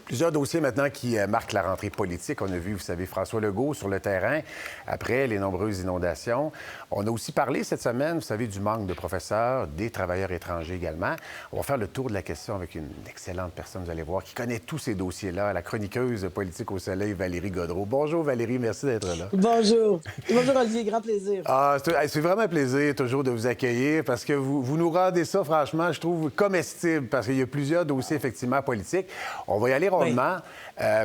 Plusieurs dossiers maintenant qui marquent la rentrée politique. On a vu, vous savez, François Legault sur le terrain après les nombreuses inondations. On a aussi parlé cette semaine, vous savez, du manque de professeurs, des travailleurs étrangers également. On va faire le tour de la question avec une excellente personne, vous allez voir, qui connaît tous ces dossiers-là, la chroniqueuse politique au Soleil, Valérie Gaudreault. Bonjour Valérie, merci d'être là. Bonjour. Bonjour Olivier, grand plaisir. C'est vraiment un plaisir toujours de vous accueillir parce que vous nous rendez ça, franchement, je trouve comestible parce qu'il y a plusieurs dossiers effectivement politiques. On va y aller rondement.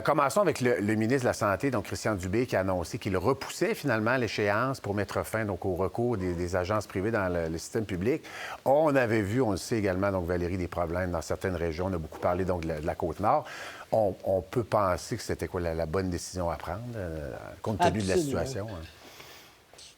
Commençons avec le ministre de la Santé, donc Christian Dubé, qui a annoncé qu'il repoussait finalement l'échéance pour mettre fin donc, au recours des agences privées dans le système public. On avait vu, on le sait également, donc Valérie, des problèmes dans certaines régions. On a beaucoup parlé donc de la Côte-Nord. On peut penser que c'était quoi la bonne décision à prendre, compte tenu de la situation. Hein?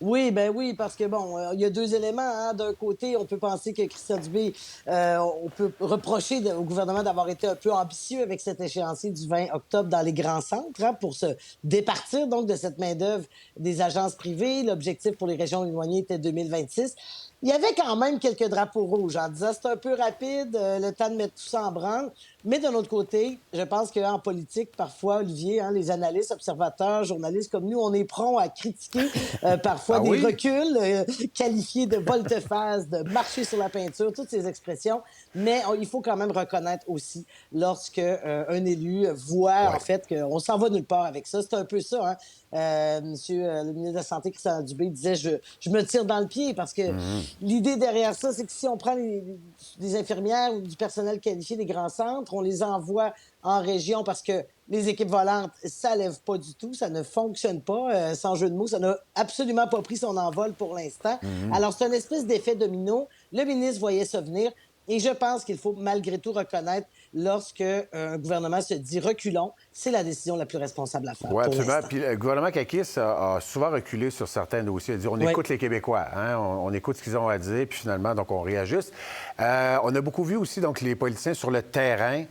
Oui, ben oui, parce que, bon, il y a deux éléments. Hein. D'un côté, on peut penser que Christian Dubé, on peut reprocher au gouvernement d'avoir été un peu ambitieux avec cet échéancier du 20 octobre dans les grands centres hein, pour se départir donc de cette main-d'œuvre des agences privées. L'objectif pour les régions éloignées était 2026. Il y avait quand même quelques drapeaux rouges en disant c'est un peu rapide, le temps de mettre tout ça en branle. Mais d'un autre côté, je pense qu'en politique, parfois, Olivier, hein, les analystes, observateurs, journalistes comme nous, on est prompt à critiquer parfois des reculs, qualifiés de volte-face, de marcher sur la peinture, toutes ces expressions. Mais il faut quand même reconnaître aussi lorsque un élu voit en fait qu'on s'en va nulle part avec ça. C'est un peu ça, hein. Monsieur le ministre de la Santé, Christian Dubé, disait je me tire dans le pied parce que l'idée derrière ça, c'est que si on prend des infirmières ou du personnel qualifié des grands centres, on les envoie en région parce que les équipes volantes, ça lève pas du tout, ça ne fonctionne pas, sans jeu de mots, ça n'a absolument pas pris son envol pour l'instant. Alors, c'est une espèce d'effet domino. Le ministre voyait ça venir. Et je pense qu'il faut malgré tout reconnaître lorsque un gouvernement se dit reculons, c'est la décision la plus responsable à faire. Oui, absolument. Puis le gouvernement Kakis a souvent reculé sur certains dossiers. Il a dit on écoute les Québécois, hein? On écoute ce qu'ils ont à dire, puis finalement, donc on réajuste. On a beaucoup vu aussi donc les politiciens sur le terrain.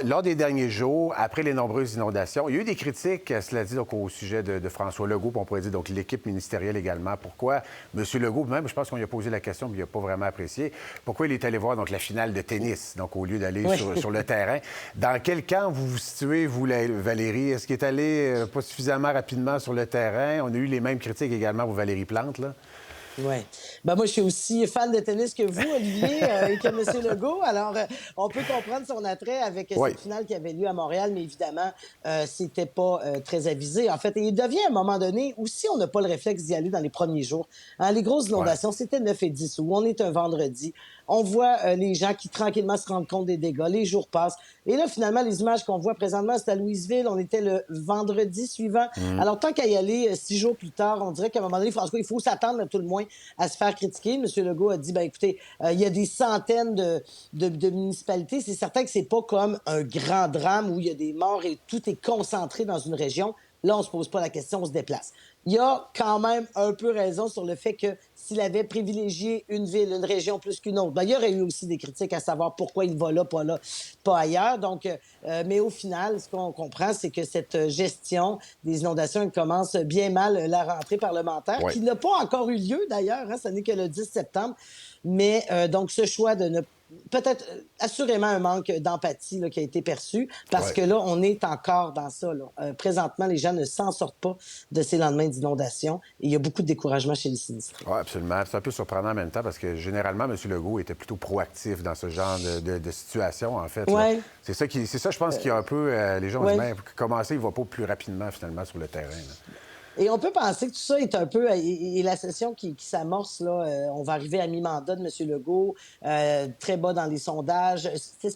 Lors des derniers jours, après les nombreuses inondations, il y a eu des critiques, cela dit, donc, au sujet de François Legault, puis on pourrait dire donc l'équipe ministérielle également. Pourquoi M. Legault, même, je pense qu'on lui a posé la question, mais il n'a pas vraiment apprécié, pourquoi il est allé voir donc, la finale de tennis, donc au lieu d'aller sur le terrain. Dans quel camp vous vous situez, vous, Valérie? Est-ce qu'il est allé pas suffisamment rapidement sur le terrain? On a eu les mêmes critiques également pour Valérie Plante, là. Oui. Ben moi, je suis aussi fan de tennis que vous, Olivier, et que M. Legault. Alors, on peut comprendre son attrait avec cette finale qui avait lieu à Montréal, mais évidemment, c'était pas très avisé. En fait, et il devient à un moment donné où si on n'a pas le réflexe d'y aller dans les premiers jours, hein, les grosses inondations, c'était 9 et 10 août. On est un vendredi. On voit les gens qui tranquillement se rendent compte des dégâts. Les jours passent. Et là, finalement, les images qu'on voit présentement, c'est à Louisville. On était le vendredi suivant. Alors, tant qu'à y aller 6 jours plus tard, on dirait qu'à un moment donné, François, il faut s'attendre à tout le moins à se faire critiquer. M. Legault a dit, ben écoutez, il y a des centaines de municipalités. C'est certain que c'est pas comme un grand drame où il y a des morts et tout est concentré dans une région. Là, on se pose pas la question, on se déplace. Il y a quand même un peu raison sur le fait que s'il avait privilégié une ville, une région plus qu'une autre, ben, il y aurait eu aussi des critiques à savoir pourquoi il va là, pas ailleurs. Donc, mais au final, ce qu'on comprend, c'est que cette gestion des inondations, elle commence bien mal la rentrée parlementaire, qui n'a pas encore eu lieu d'ailleurs, hein, ce n'est que le 10 septembre. Mais donc, ce choix de ne peut-être assurément un manque d'empathie là, qui a été perçu parce que là, on est encore dans ça. Là. Présentement, les gens ne s'en sortent pas de ces lendemains d'inondation et il y a beaucoup de découragement chez les sinistrés. Oui, absolument. C'est un peu surprenant en même temps parce que généralement, M. Legault était plutôt proactif dans ce genre de situation, en fait. C'est ça, je pense, qui a un peu... les gens ont dit, mais comment ça, il ne va pas plus rapidement, finalement, sur le terrain. Là. Et on peut penser que tout ça est un peu... Et la session qui s'amorce, là, on va arriver à mi-mandat de M. Legault, très bas dans les sondages.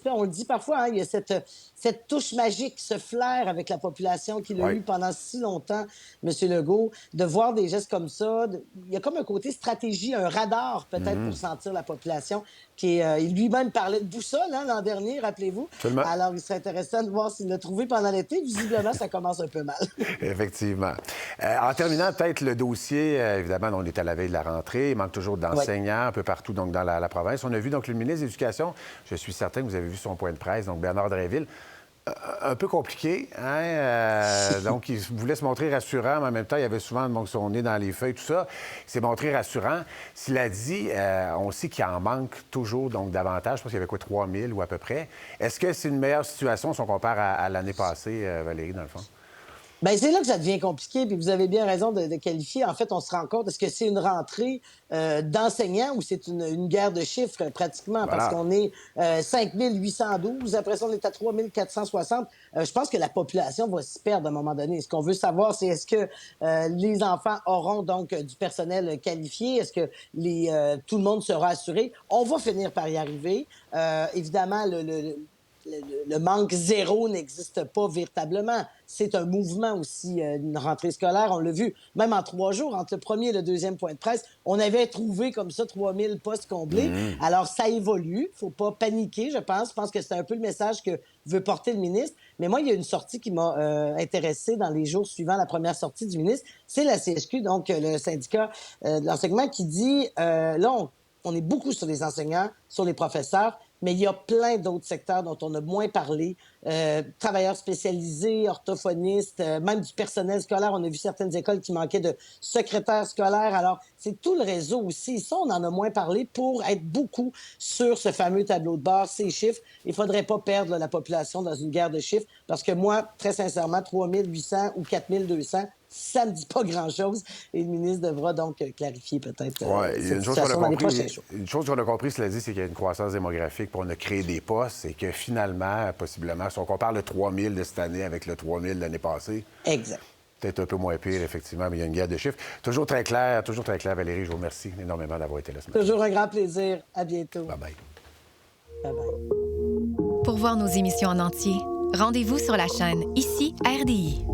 On le dit parfois, hein, il y a cette touche magique, ce flair avec la population qu'il a eu pendant si longtemps, M. Legault, de voir des gestes comme ça. Il y a comme un côté stratégie, un radar peut-être pour sentir la population. Il lui-même parlait de boussole hein, l'an dernier, rappelez-vous. Absolument. Alors, il serait intéressant de voir s'il l'a trouvé pendant l'été. Visiblement, ça commence un peu mal. Effectivement. En terminant, peut-être le dossier, évidemment, on est à la veille de la rentrée. Il manque toujours d'enseignants un peu partout donc, dans la province. On a vu donc le ministre de l'Éducation, je suis certain que vous avez vu son point de presse, donc Bernard Drinville, un peu compliqué. Hein? Donc, il voulait se montrer rassurant, mais en même temps, il y avait souvent donc, son nez dans les feuilles, tout ça. Il s'est montré rassurant. Cela dit, on sait qu'il en manque toujours donc davantage. Je pense qu'il y avait quoi, 3 000 ou à peu près. Est-ce que c'est une meilleure situation si on compare à l'année passée, Valérie, dans le fond? Bien, c'est là que ça devient compliqué, puis vous avez bien raison de qualifier. En fait, on se rend compte, est-ce que c'est une rentrée d'enseignants ou c'est une guerre de chiffres pratiquement? Parce Voilà. qu'on est 5 812, après ça, on est à 3 460. Je pense que la population va s'y perdre à un moment donné. Ce qu'on veut savoir, c'est est-ce que les enfants auront donc du personnel qualifié? Est-ce que tout le monde sera assuré? On va finir par y arriver. Évidemment, le manque zéro n'existe pas véritablement. C'est un mouvement aussi, une rentrée scolaire. On l'a vu, même en 3 jours, entre le premier et le deuxième point de presse, on avait trouvé comme ça 3 000 postes comblés. Alors, ça évolue. Il ne faut pas paniquer, je pense. Je pense que c'est un peu le message que veut porter le ministre. Mais moi, il y a une sortie qui m'a intéressée dans les jours suivant la première sortie du ministre. C'est la CSQ, donc le syndicat de l'enseignement, qui dit, là, on est beaucoup sur les enseignants, sur les professeurs, mais il y a plein d'autres secteurs dont on a moins parlé. Travailleurs spécialisés, orthophonistes, même du personnel scolaire. On a vu certaines écoles qui manquaient de secrétaires scolaires. Alors, c'est tout le réseau aussi. Ça, on en a moins parlé pour être beaucoup sur ce fameux tableau de bord, ces chiffres. Il ne faudrait pas perdre là, la population dans une guerre de chiffres parce que moi, très sincèrement, 3 800 ou 4 200, ça ne dit pas grand-chose. Et le ministre devra donc clarifier peut-être cette situation dans les prochains jours. Une chose qu'on a compris, cela dit, c'est qu'il y a une croissance démographique, puis on a créé des postes, et que finalement, possiblement, si on compare le 3 000 de cette année avec le 3 000 de l'année passée, exact. Peut-être un peu moins pire, effectivement, mais il y a une guerre de chiffres. Toujours très clair, Valérie. Je vous remercie énormément d'avoir été là ce matin. Toujours un grand plaisir. À bientôt. Bye-bye. Bye-bye. Pour voir nos émissions en entier, rendez-vous sur la chaîne ICI RDI.